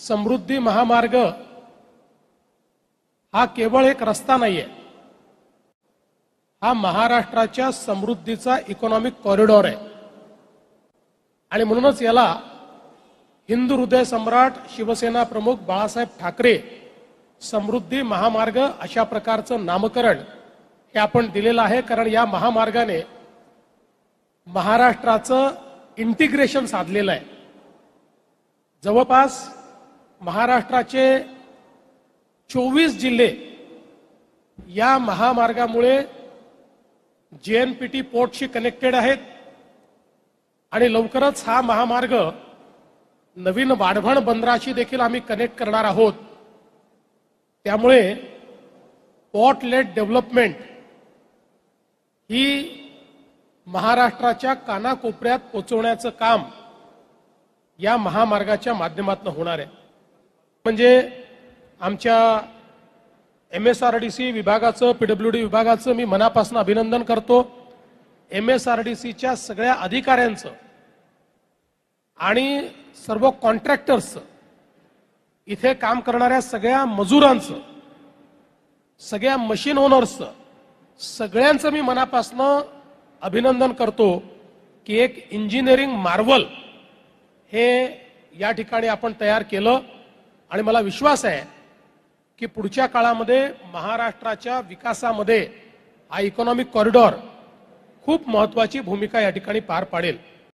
समृद्धी महामार्ग हा केवळ एक रस्ता नाहीये, हा महाराष्ट्राच्या समृद्धीचा इकॉनॉमिक कॉरिडॉर आहे। आणि म्हणूनच याला हिंदू हृदय सम्राट शिवसेना प्रमुख बाळासाहेब ठाकरे समृद्धी महामार्ग अशा प्रकारचं नामकरण हे आपण दिलेलं आहे। कारण या महामार्गाने महाराष्ट्राचं इंटिग्रेशन साधलेलं आहे। जवळपास महाराष्ट्राचे 24 जिल्हे या महामार्गामुळे JNPT पोर्टशी कनेक्टेड आहेत आणि लवकरच हा महामार्ग नवीन वाढवण बंदराशी देखील आम्ही कनेक्ट करणार आहोत। त्यामुळे पोर्ट लेड डेव्हलपमेंट ही महाराष्ट्राच्या कानाकोपऱ्यात पोहोचवण्याचं काम या महामार्गाच्या माध्यमातून होणार आहे। म्हणजे आमच्या MSRDC विभागाचं PWD विभागाचं मी मनापासून अभिनंदन करतो। MSRDCच्या सगळ्या अधिकाऱ्यांचं आणि सर्व कॉन्ट्रॅक्टर्सचं, इथे काम करणाऱ्या सगळ्या मजुरांचं, सगळ्या मशीन ओनर्सचं, सगळ्यांचं मी मनापासून अभिनंदन करतो की एक इंजिनिअरिंग मार्वल हे या ठिकाणी आपण तयार केलं। आणि मला विश्वास आहे की पुढच्या काळामध्ये महाराष्ट्राच्या विकासामध्ये हा इकॉनॉमिक कॉरिडॉर खूप महत्त्वाची भूमिका या ठिकाणी पार पाडेल।